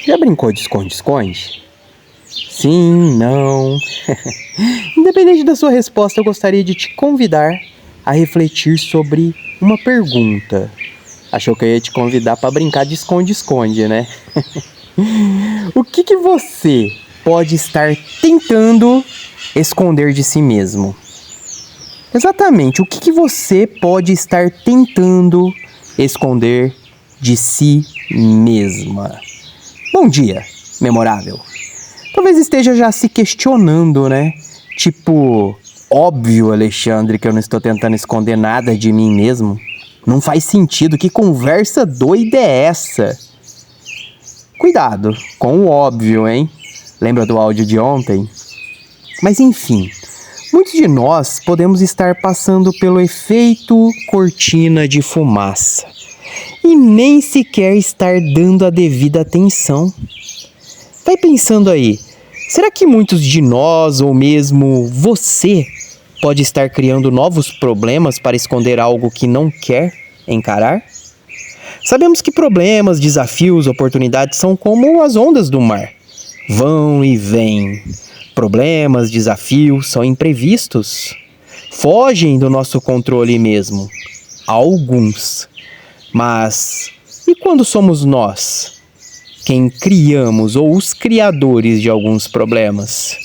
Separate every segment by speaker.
Speaker 1: Já brincou de esconde-esconde? Sim, não. Independente da sua resposta, eu gostaria de te convidar a refletir sobre uma pergunta. Achou que eu ia te convidar para brincar de esconde-esconde, né? O que você pode estar tentando esconder de si mesmo? Exatamente, o que você pode estar tentando esconder de si mesma? Bom dia, memorável. Talvez esteja já se questionando, né? Tipo, óbvio, Alexandre, que eu não estou tentando esconder nada de mim mesmo. Não faz sentido, que conversa doida é essa? Cuidado com o óbvio, hein? Lembra do áudio de ontem? Mas enfim, muitos de nós podemos estar passando pelo efeito cortina de fumaça e nem sequer estar dando a devida atenção. Vai pensando aí, será que muitos de nós, ou mesmo você, pode estar criando novos problemas para esconder algo que não quer encarar? Sabemos que problemas, desafios, oportunidades são como as ondas do mar. Vão e vêm. Problemas, desafios são imprevistos. Fogem do nosso controle mesmo. Alguns. Mas e quando somos nós quem criamos ou os criadores de alguns problemas?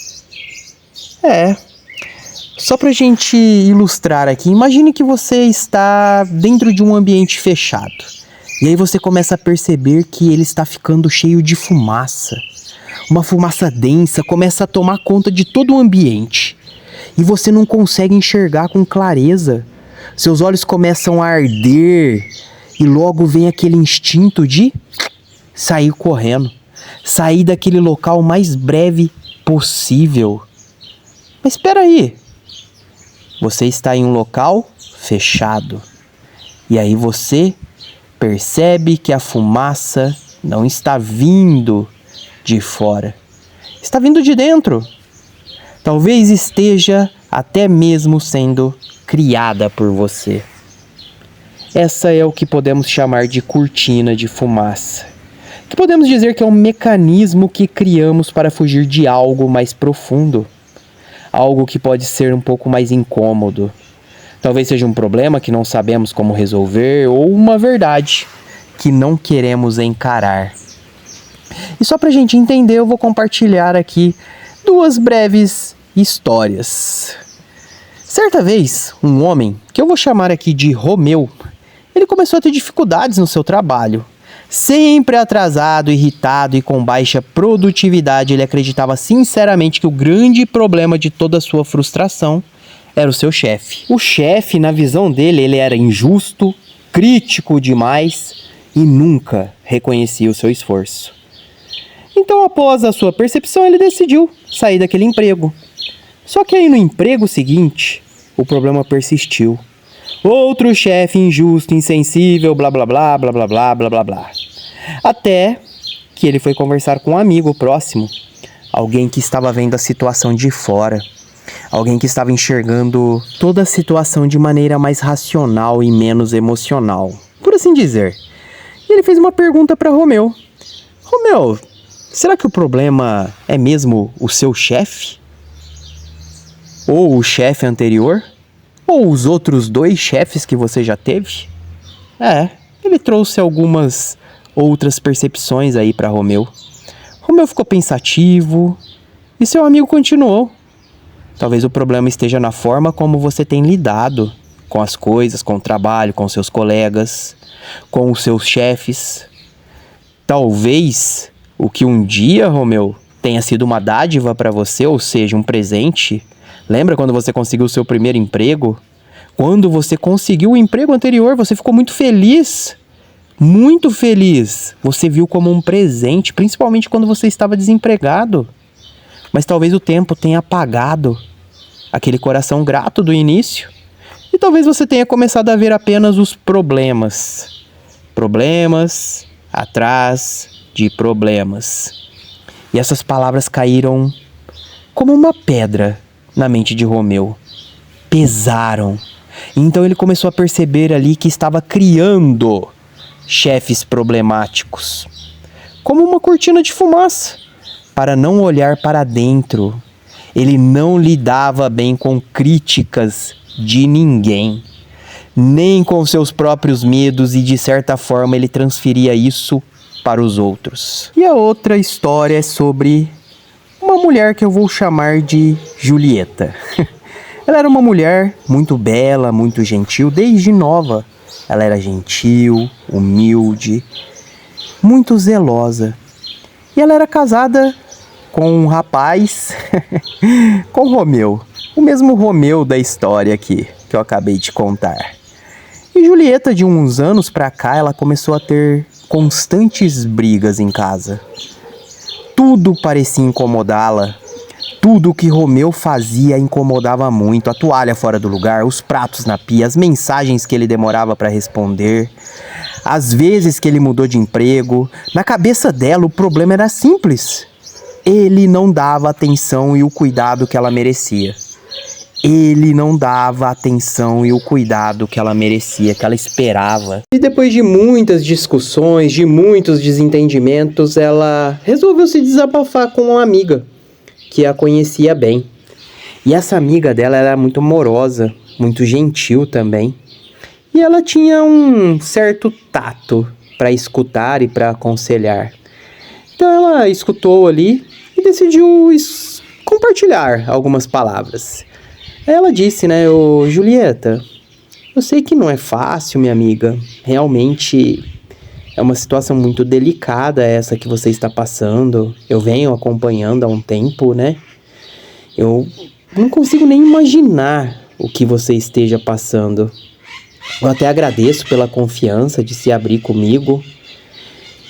Speaker 1: Só pra gente ilustrar aqui, imagine que você está dentro de um ambiente fechado. E aí você começa a perceber que ele está ficando cheio de fumaça. Uma fumaça densa começa a tomar conta de todo o ambiente. E você não consegue enxergar com clareza. Seus olhos começam a arder. E logo vem aquele instinto de sair correndo. Sair daquele local o mais breve possível. Mas espera aí. Você está em um local fechado. E aí você percebe que a fumaça não está vindo de fora. Está vindo de dentro. Talvez esteja até mesmo sendo criada por você. Essa é o que podemos chamar de cortina de fumaça. Que podemos dizer que é um mecanismo que criamos para fugir de algo mais profundo. Algo que pode ser um pouco mais incômodo. Talvez seja um problema que não sabemos como resolver ou uma verdade que não queremos encarar. E só pra gente entender, eu vou compartilhar aqui 2 breves histórias. Certa vez, um homem, que eu vou chamar aqui de Romeu, ele começou a ter dificuldades no seu trabalho. Sempre atrasado, irritado e com baixa produtividade, ele acreditava sinceramente que o grande problema de toda a sua frustração era o seu chefe. O chefe, na visão dele, ele era injusto, crítico demais e nunca reconhecia o seu esforço. Então, após a sua percepção, ele decidiu sair daquele emprego. Só que aí no emprego seguinte, o problema persistiu. Outro chefe injusto, insensível, blá blá blá, blá blá blá, blá blá blá. Até que ele foi conversar com um amigo próximo, alguém que estava vendo a situação de fora, alguém que estava enxergando toda a situação de maneira mais racional e menos emocional, por assim dizer. E ele fez uma pergunta para Romeu. Romeu, será que o problema é mesmo o seu chefe? Ou o chefe anterior? Ou os outros 2 chefes que você já teve? Ele trouxe algumas outras percepções aí para Romeu. Romeu ficou pensativo e seu amigo continuou. Talvez o problema esteja na forma como você tem lidado com as coisas, com o trabalho, com seus colegas, com os seus chefes. Talvez o que um dia, Romeu, tenha sido uma dádiva para você, ou seja, um presente. Lembra quando você conseguiu o seu primeiro emprego? Quando você conseguiu o emprego anterior, você ficou muito feliz. Muito feliz. Você viu como um presente, principalmente quando você estava desempregado. Mas talvez o tempo tenha apagado aquele coração grato do início. E talvez você tenha começado a ver apenas os problemas. Problemas atrás de problemas. E essas palavras caíram como uma pedra na mente de Romeu. Pesaram. Então ele começou a perceber ali que estava criando chefes problemáticos. como uma cortina de fumaça, para não olhar para dentro. Ele não lidava bem com críticas de ninguém, nem com seus próprios medos, e de certa forma ele transferia isso para os outros. E a outra história é sobre uma mulher que eu vou chamar de Julieta. Ela era uma mulher muito bela, muito gentil, desde nova. Ela era gentil, humilde, muito zelosa. E ela era casada com um rapaz, com Romeu. O mesmo Romeu da história aqui, que eu acabei de contar. E Julieta, de uns anos pra cá, ela começou a ter constantes brigas em casa. Tudo parecia incomodá-la. Tudo que Romeu fazia incomodava muito. A toalha fora do lugar, os pratos na pia, as mensagens que ele demorava para responder, as vezes que ele mudou de emprego. Na cabeça dela, o problema era simples. Ele não dava atenção e o cuidado que ela merecia. Ele não dava a atenção e o cuidado que ela merecia, que ela esperava. E depois de muitas discussões, de muitos desentendimentos, ela resolveu se desabafar com uma amiga que a conhecia bem. E essa amiga dela era muito amorosa, muito gentil também. E ela tinha um certo tato para escutar e para aconselhar. Então ela escutou ali e decidiu compartilhar algumas palavras. Ela disse, né, ô Julieta, eu sei que não é fácil, minha amiga. Realmente é uma situação muito delicada essa que você está passando. Eu venho acompanhando há um tempo, né? Eu não consigo nem imaginar o que você esteja passando. Eu até agradeço pela confiança de se abrir comigo.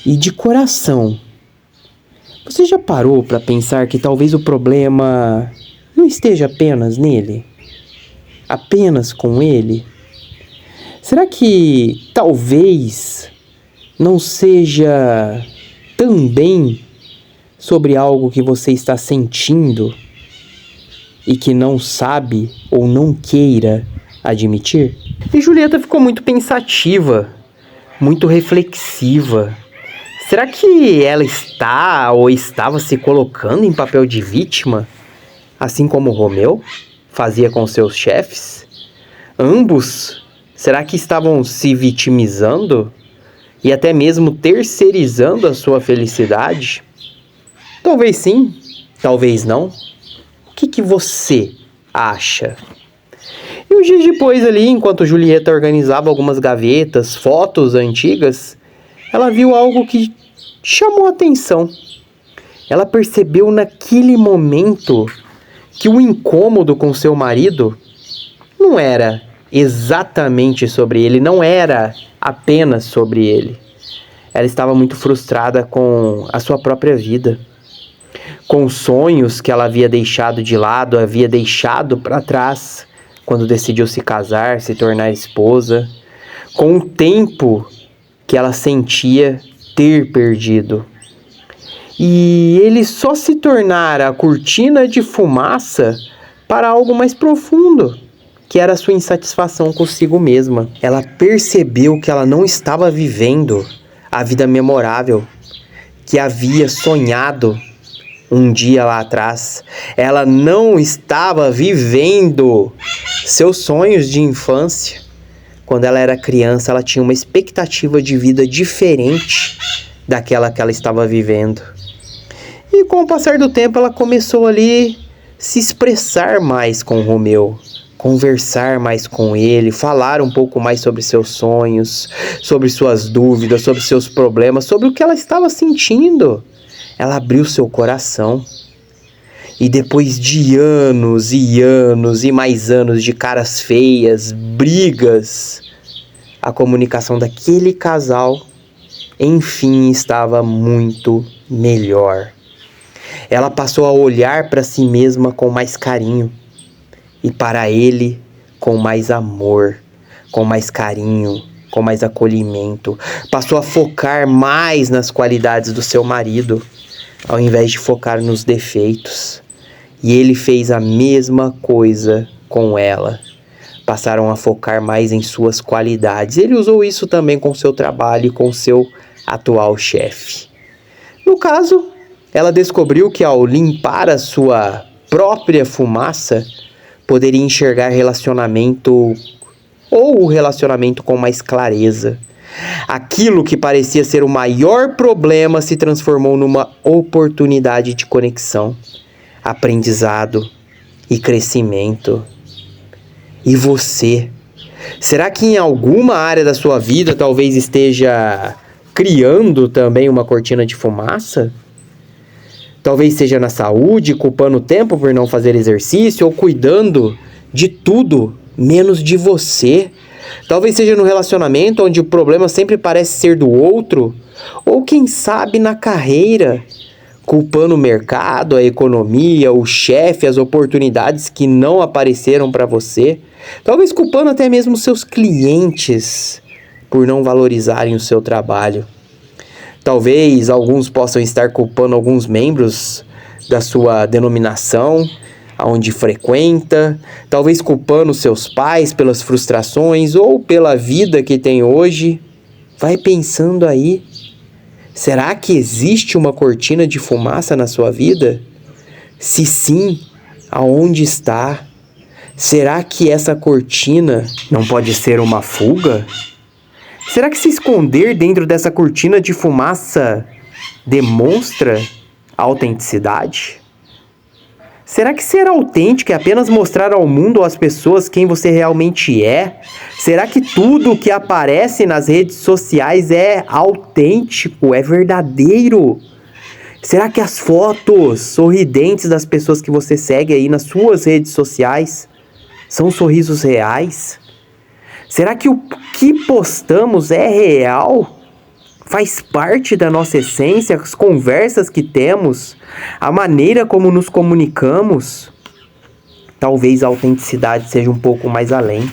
Speaker 1: E de coração, você já parou para pensar que talvez o problema não esteja apenas nele? Apenas com ele? Será que talvez não seja também sobre algo que você está sentindo e que não sabe ou não queira admitir? E Julieta ficou muito pensativa, muito reflexiva. Será que ela está ou estava se colocando em papel de vítima, assim como Romeu fazia com seus chefes? Ambos, será que estavam se vitimizando e até mesmo terceirizando a sua felicidade? Talvez sim, talvez não. O que você acha? E uns dias depois ali, enquanto Julieta organizava algumas gavetas, fotos antigas, ela viu algo que chamou a atenção. Ela percebeu naquele momento que o incômodo com seu marido não era exatamente sobre ele, não era apenas sobre ele. Ela estava muito frustrada com a sua própria vida, com os sonhos que ela havia deixado de lado, havia deixado para trás quando decidiu se casar, se tornar esposa, com o tempo que ela sentia ter perdido. E ele só se tornara a cortina de fumaça para algo mais profundo, que era a sua insatisfação consigo mesma. Ela percebeu que ela não estava vivendo a vida memorável que havia sonhado um dia lá atrás. Ela não estava vivendo seus sonhos de infância. Quando ela era criança, ela tinha uma expectativa de vida diferente daquela que ela estava vivendo. E com o passar do tempo, ela começou ali se expressar mais com Romeu, conversar mais com ele, falar um pouco mais sobre seus sonhos, sobre suas dúvidas, sobre seus problemas, sobre o que ela estava sentindo. Ela abriu seu coração. E depois de anos e anos e mais anos de caras feias, brigas, a comunicação daquele casal, enfim, estava muito melhor. Ela passou a olhar para si mesma com mais carinho e para ele com mais amor, com mais carinho, com mais acolhimento. Passou a focar mais nas qualidades do seu marido, ao invés de focar nos defeitos. E ele fez a mesma coisa com ela. Passaram a focar mais em suas qualidades. Ele usou isso também com seu trabalho e com seu atual chefe. No caso, ela descobriu que ao limpar a sua própria fumaça, poderia enxergar relacionamento ou o relacionamento com mais clareza. Aquilo que parecia ser o maior problema se transformou numa oportunidade de conexão, aprendizado e crescimento. E você? Será que em alguma área da sua vida talvez esteja criando também uma cortina de fumaça? Talvez seja na saúde, culpando o tempo por não fazer exercício ou cuidando de tudo menos de você. Talvez seja no relacionamento onde o problema sempre parece ser do outro, ou quem sabe na carreira, culpando o mercado, a economia, o chefe, as oportunidades que não apareceram para você. Talvez culpando até mesmo seus clientes por não valorizarem o seu trabalho. Talvez alguns possam estar culpando alguns membros da sua denominação, aonde frequenta, talvez culpando seus pais pelas frustrações ou pela vida que tem hoje. Vai pensando aí. Será que existe uma cortina de fumaça na sua vida? Se sim, aonde está? Será que essa cortina não pode ser uma fuga? Será que se esconder dentro dessa cortina de fumaça demonstra autenticidade? Será que ser autêntico é apenas mostrar ao mundo ou às pessoas quem você realmente é? Será que tudo que aparece nas redes sociais é autêntico, é verdadeiro? Será que as fotos sorridentes das pessoas que você segue aí nas suas redes sociais são sorrisos reais? Será que o que postamos é real? Faz parte da nossa essência, as conversas que temos, a maneira como nos comunicamos? Talvez a autenticidade seja um pouco mais além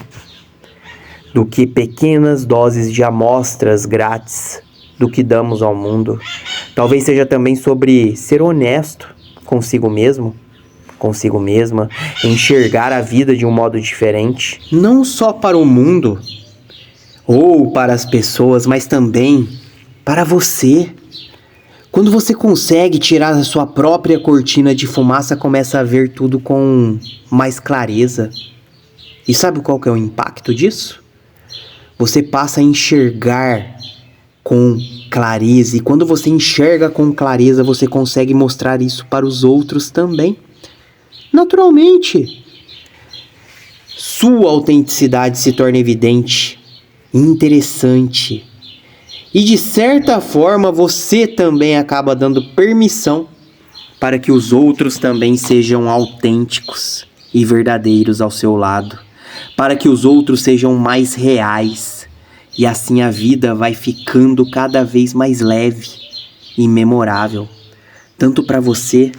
Speaker 1: do que pequenas doses de amostras grátis do que damos ao mundo. Talvez seja também sobre ser honesto consigo mesmo, consigo mesma, enxergar a vida de um modo diferente, não só para o mundo ou para as pessoas, mas também para você. Quando você consegue tirar a sua própria cortina de fumaça, começa a ver tudo com mais clareza. E sabe qual que é o impacto disso? Você passa a enxergar com clareza. E quando você enxerga com clareza, você consegue mostrar isso para os outros também. Naturalmente, sua autenticidade se torna evidente, interessante. E de certa forma você também acaba dando permissão para que os outros também sejam autênticos e verdadeiros ao seu lado, para que os outros sejam mais reais, e assim a vida vai ficando cada vez mais leve e memorável, tanto para você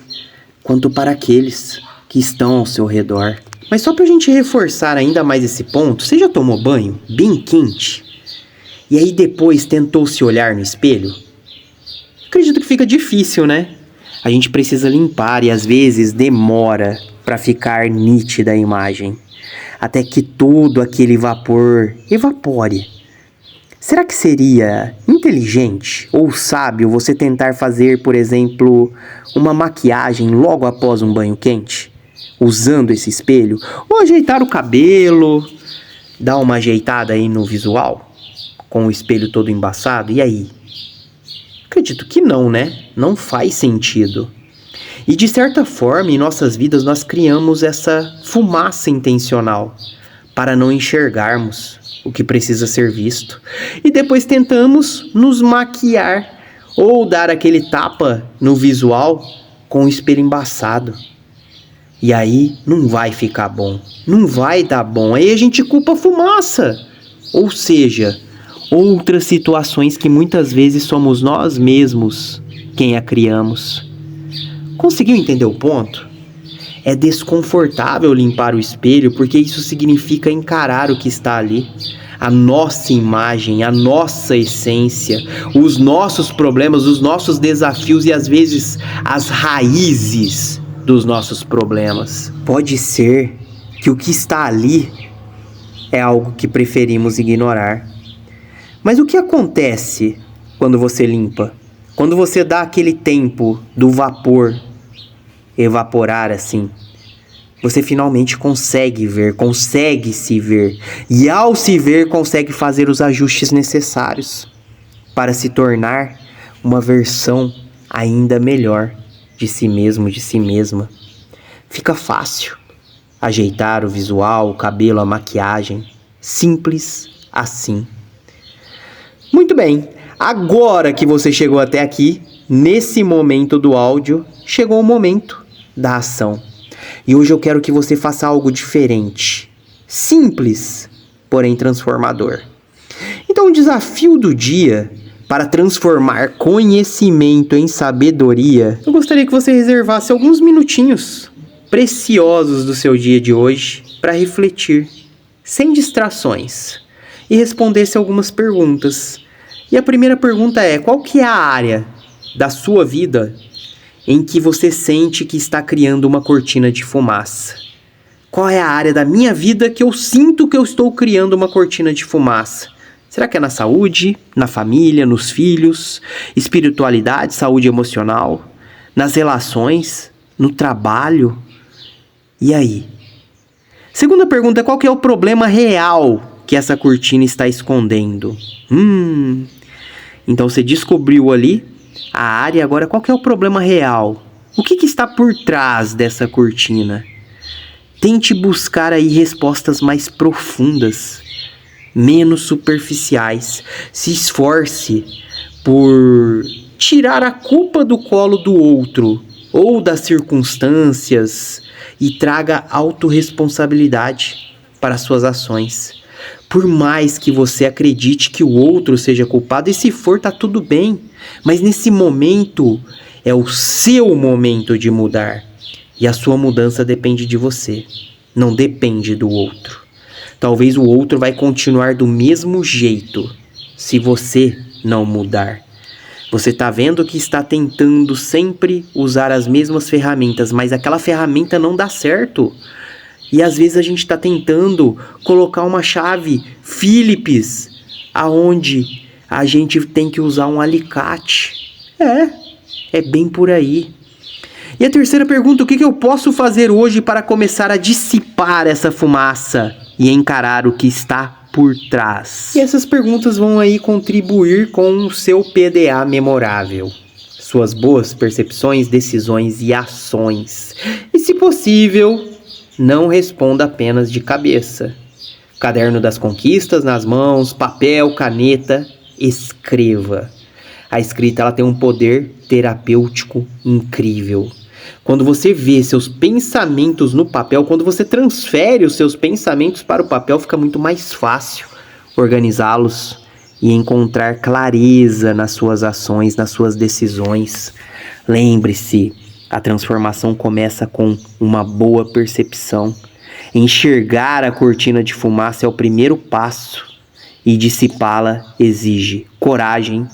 Speaker 1: quanto para aqueles que estão ao seu redor. Mas só pra gente reforçar ainda mais esse ponto, você já tomou banho bem quente? E aí depois tentou se olhar no espelho? Acredito que fica difícil, né? A gente precisa limpar e às vezes demora para ficar nítida a imagem, até que todo aquele vapor evapore. Será que seria inteligente ou sábio você tentar fazer, por exemplo, uma maquiagem logo após um banho quente, usando esse espelho? Ou ajeitar o cabelo, dar uma ajeitada aí no visual? Com o espelho todo embaçado, e aí? Acredito que não, né? Não faz sentido. E de certa forma, em nossas vidas, nós criamos essa fumaça intencional para não enxergarmos o que precisa ser visto. E depois tentamos nos maquiar ou dar aquele tapa no visual com o espelho embaçado. E aí não vai ficar bom, não vai dar bom. Aí a gente culpa a fumaça. Ou seja, outras situações que muitas vezes somos nós mesmos quem a criamos. Conseguiu entender o ponto? É desconfortável limpar o espelho porque isso significa encarar o que está ali. A nossa imagem, a nossa essência, os nossos problemas, os nossos desafios e às vezes as raízes dos nossos problemas. Pode ser que o que está ali é algo que preferimos ignorar. Mas o que acontece quando você limpa? Quando você dá aquele tempo do vapor evaporar assim, você finalmente consegue se ver. E ao se ver, consegue fazer os ajustes necessários para se tornar uma versão ainda melhor de si mesmo, de si mesma. Fica fácil ajeitar o visual, o cabelo, a maquiagem. Simples assim. Muito bem, agora que você chegou até aqui, nesse momento do áudio, chegou o momento da ação. E hoje eu quero que você faça algo diferente. Simples, porém transformador. Então o desafio do dia, para transformar conhecimento em sabedoria, eu gostaria que você reservasse alguns minutinhos preciosos do seu dia de hoje para refletir, sem distrações, e respondesse algumas perguntas. E a primeira pergunta é: qual que é a área da sua vida em que você sente que está criando uma cortina de fumaça? Qual é a área da minha vida que eu sinto que eu estou criando uma cortina de fumaça? Será que é na saúde, na família, nos filhos, espiritualidade, saúde emocional, nas relações, no trabalho? E aí? Segunda pergunta: qual que é o problema real que essa cortina está escondendo? Então você descobriu ali a área, agora qual que é o problema real? O que está por trás dessa cortina? Tente buscar aí respostas mais profundas, menos superficiais. Se esforce por tirar a culpa do colo do outro ou das circunstâncias e traga autorresponsabilidade para suas ações. Por mais que você acredite que o outro seja culpado, e se for, tá tudo bem, mas nesse momento é o seu momento de mudar, e a sua mudança depende de você, não depende do outro. Talvez o outro vai continuar do mesmo jeito se você não mudar. Você tá vendo que está tentando sempre usar as mesmas ferramentas, mas aquela ferramenta não dá certo. E às vezes a gente está tentando colocar uma chave Phillips, aonde a gente tem que usar um alicate. É bem por aí. E a terceira pergunta: o que eu posso fazer hoje para começar a dissipar essa fumaça e encarar o que está por trás? E essas perguntas vão aí contribuir com o seu PDA memorável. Suas boas percepções, decisões e ações. E se possível, não responda apenas de cabeça. Caderno das conquistas nas mãos, papel, caneta, escreva. A escrita ela tem um poder terapêutico incrível. Quando você vê seus pensamentos no papel, quando você transfere os seus pensamentos para o papel, fica muito mais fácil organizá-los e encontrar clareza nas suas ações, nas suas decisões. Lembre-se, a transformação começa com uma boa percepção. Enxergar a cortina de fumaça é o primeiro passo, e dissipá-la exige coragem,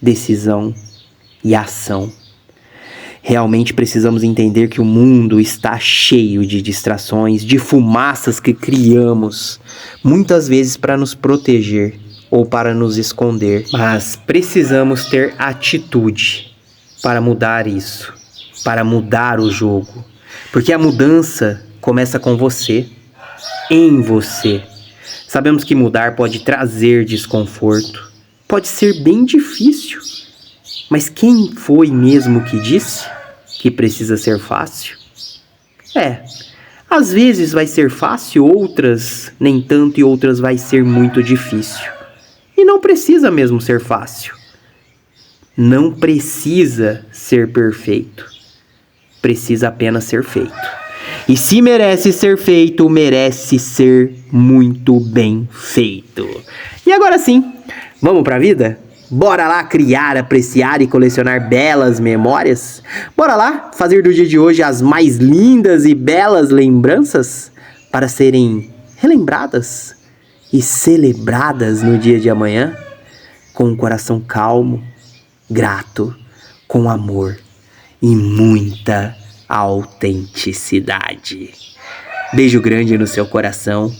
Speaker 1: decisão e ação. Realmente precisamos entender que o mundo está cheio de distrações, de fumaças que criamos, muitas vezes para nos proteger ou para nos esconder. Mas precisamos ter atitude para mudar isso, para mudar o jogo. Porque a mudança começa com você, em você. Sabemos que mudar pode trazer desconforto, pode ser bem difícil. Mas quem foi mesmo que disse que precisa ser fácil? Às vezes vai ser fácil, outras nem tanto e outras vai ser muito difícil. E não precisa mesmo ser fácil. Não precisa ser perfeito. Precisa apenas ser feito. E se merece ser feito, merece ser muito bem feito. E agora sim, vamos pra vida? Bora lá criar, apreciar e colecionar belas memórias? Bora lá fazer do dia de hoje as mais lindas e belas lembranças para serem relembradas e celebradas no dia de amanhã? Com um coração calmo, grato, com amor e muita autenticidade. Beijo grande no seu coração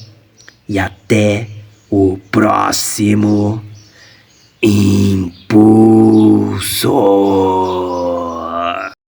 Speaker 1: e até o próximo Impulso.
Speaker 2: Eu sou